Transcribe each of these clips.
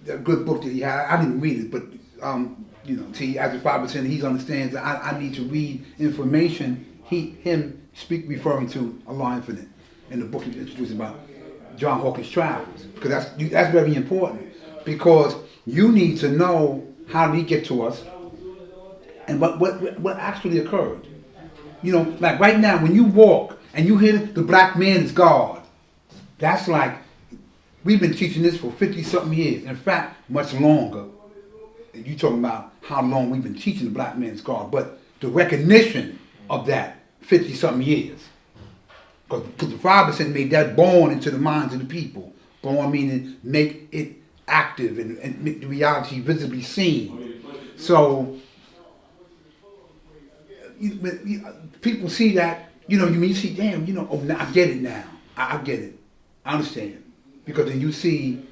a good book that he had. I didn't read it, but see, as a 5%, he understands that I need to read information. Him referring to Allah Infinite in the book he introduced about John Hawkins' travels, because that's very important, because you need to know how did he get to us and what actually occurred. Like right now, when you walk and you hear the black man is God, that's like, we've been teaching this for 50-something years. In fact, much longer. You talking about how long we've been teaching the black man is God, but the recognition of that 50-something years. Because the 5% made that born into the minds of the people. Born meaning make it active and make the reality visibly seen. So people see that, you see, damn, now I get it now. I get it. I understand. Because then you see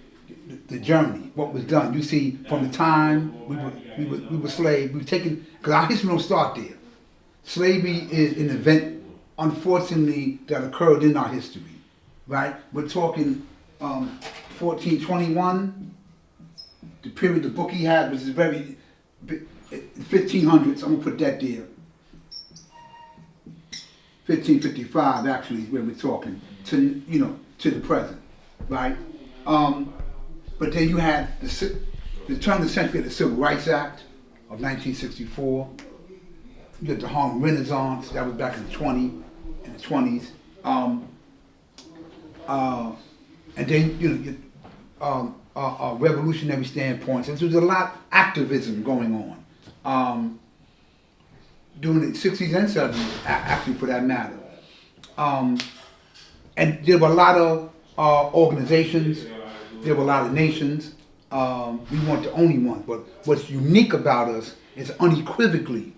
the journey, what was done. You see from the time we were slaves, we were taken, because our history don't start there. Slavery is an event, unfortunately, that occurred in our history, right? We're talking 1421, the period the book he had was very, 1500s, I'm going to put that there. 1555 actually is where we're talking, to the present, right? But then you had the turn of the century, the Civil Rights Act of 1964. You had the Harlem Renaissance, that was back in the 20s. And then revolutionary standpoints. And so there's a lot of activism going on during the 60s and 70s, actually, for that matter. And there were a lot of organizations, there were a lot of nations. We weren't the only ones, but what's unique about us is unequivocally,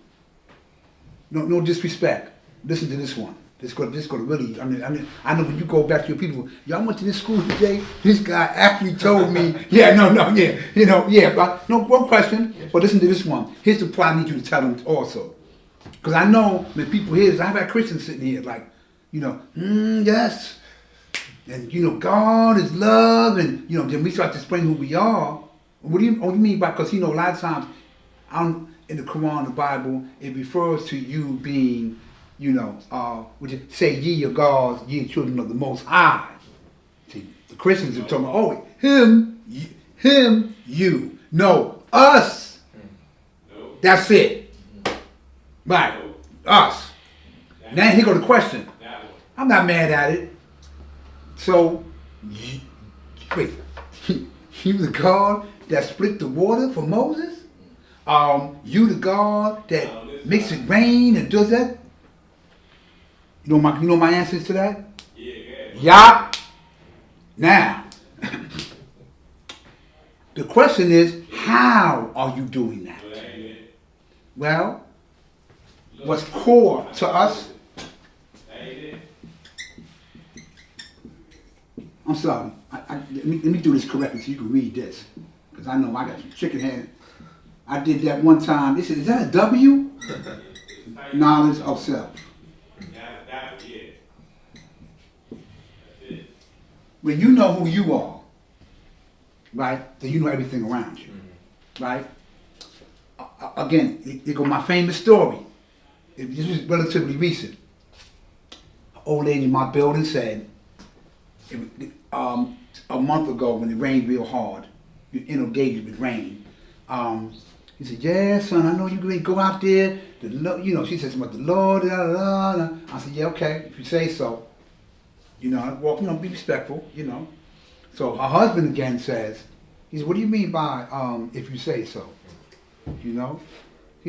no disrespect. Listen to this one. This go to really. I mean, I know when you go back to your people, y'all went to this school today. This guy actually told me, but no one question. But listen to this one. Here's the part I need you to tell them also, because I know when people hear this, I've had Christians sitting here like, yes, and God is love, and then we start to explain who we are. What do you mean by? Because a lot of times, in the Quran, the Bible, it refers to you being, would you say ye are gods, ye are children of the Most High. See, the Christians are talking about, him, you. No, us. That's it. Right, us. Now here go the question. I'm not mad at it. So, wait, you the God that split the water for Moses? You the God that makes it rain and does that? You know my answers to that? Yeah. Now, the question is, how are you doing that? Well, what's core to us? I'm sorry. Let me do this correctly so you can read this, because I know I got some chicken head. I did that one time. They said, is that a W? Knowledge of self. When you know who you are, right, then you know everything around you, right? Again, it goes my famous story. This is relatively recent. An old lady in my building said, a month ago when it rained real hard, you inundated with rain. He said, yeah, son, I know you can go out there. She said something about the Lord. I said, yeah, okay, if you say so. I walk, be respectful, So her husband again says, he said, what do you mean by if you say so? He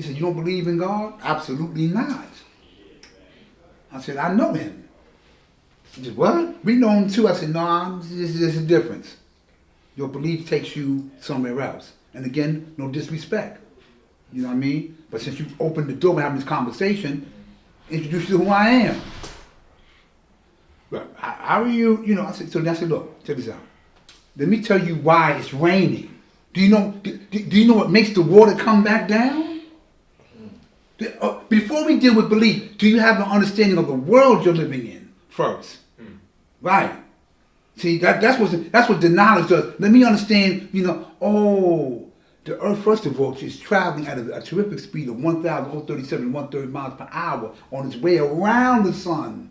said, you don't believe in God? Absolutely not. I said, I know him. He said, what? We know him too. I said, no, there's a difference. Your belief takes you somewhere else. And again, no disrespect. You know what I mean? But since you opened the door, we're having this conversation, introduce you to who I am. But how are you, I said, look, check this out. Let me tell you why it's raining. Do you know what makes the water come back down? Before we deal with belief, do you have an understanding of the world you're living in first? Right. See, that's what the knowledge does. Let me understand, the Earth, first of all, is traveling at a terrific speed of 1,037 1/3 miles per hour on its way around the sun.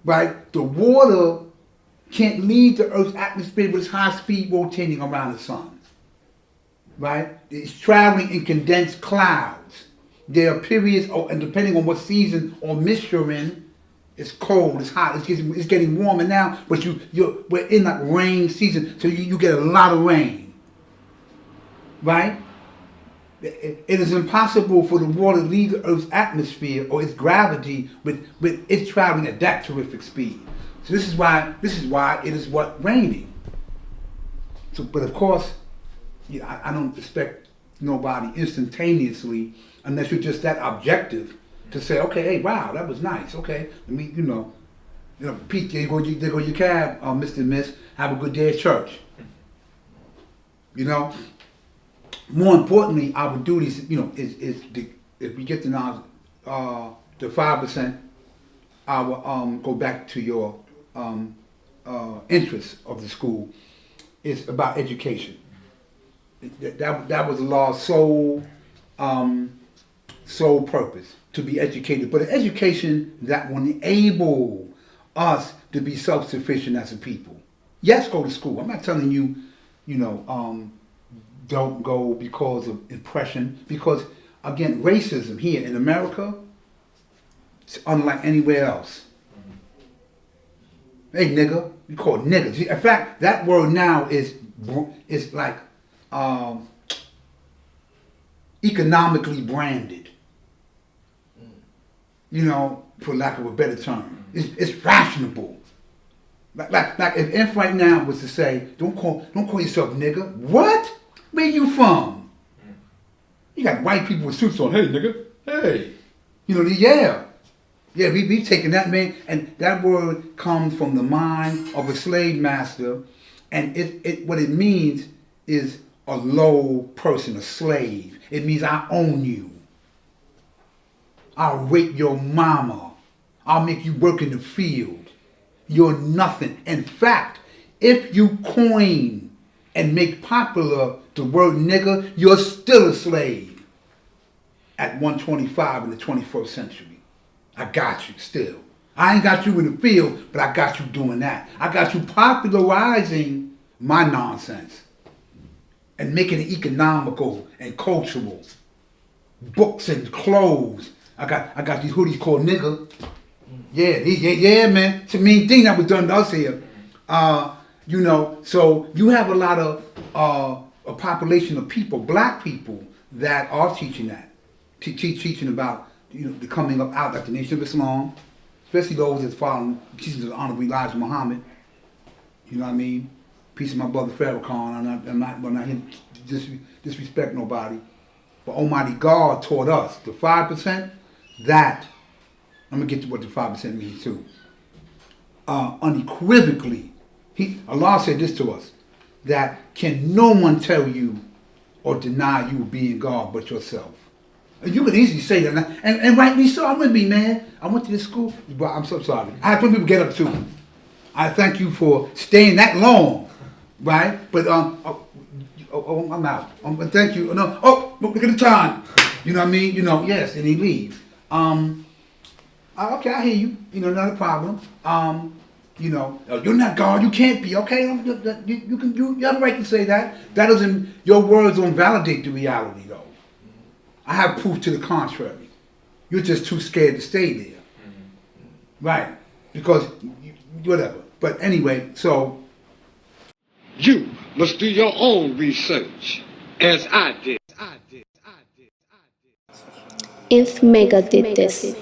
Right? The water can't leave the Earth's atmosphere with its high speed rotating around the sun. Right? It's traveling in condensed clouds. There are periods, and depending on what season or mist you're in, it's cold, it's hot, it's getting warmer now, but we're in like rain season, so you get a lot of rain. Right? It is impossible for the water to leave the Earth's atmosphere or its gravity with it's traveling at that terrific speed. So this is why it is raining. So, but of course, I don't expect nobody instantaneously, unless you're just that objective, to say, okay, hey, wow, that was nice. Okay, I mean, Pete, there go your cab, Mr. and Miss. Have a good day at church. More importantly, our duties, is if we get the knowledge, the 5%, I will go back to your interests of the school. It's about education. That was the law's sole purpose, to be educated, but an education that will enable us to be self-sufficient as a people. Yes, go to school. I'm not telling you, don't go because of oppression. Because, again, racism here in America is unlike anywhere else. Hey, nigga. You call it nigga. In fact, that word now is like economically branded. For lack of a better term. It's fashionable. Like if Inf right now was to say, don't call yourself nigga. What? Where you from? You got white people with suits on. Hey, nigga. Hey. Yeah. Yeah, we've taken that, man. And that word comes from the mind of a slave master. And what it means is a low person, a slave. It means I own you. I'll rape your mama. I'll make you work in the field. You're nothing. In fact, if you coin and make popular the word nigger, you're still a slave at 125 in the 21st century. I got you still. I ain't got you in the field, but I got you doing that. I got you popularizing my nonsense and making it economical and cultural. Books and clothes. I got these hoodies called nigger. Yeah, man. It's a mean thing that was done to us here. So you have a lot of a population of people, black people, that are teaching that, teaching about the coming up out like the Nation of Islam, especially those that's following the teachings of the Honorable Elijah Muhammad. You know what I mean? Peace to my brother Farrakhan. I'm not here to disrespect nobody, but Almighty God taught us the 5%. That I'm gonna get to what the 5% means too. Unequivocally, Allah said this to us: that can no one tell you or deny you being God but yourself. And you can easily say that, and rightly so. I'm gonna be mad. I went to this school, but I'm so sorry. I had some people get up too. I thank you for staying that long, right? But I'm out. Thank you. No, look at the time. You know what I mean? Yes, and he leaves. Okay, I hear you. Not a problem. You're not God. You can't be. Okay, you have a right to say that. That doesn't. Your words don't validate the reality, though. I have proof to the contrary. You're just too scared to stay there, right? Because whatever. But anyway, so you must do your own research, as I did. If Mecca did this.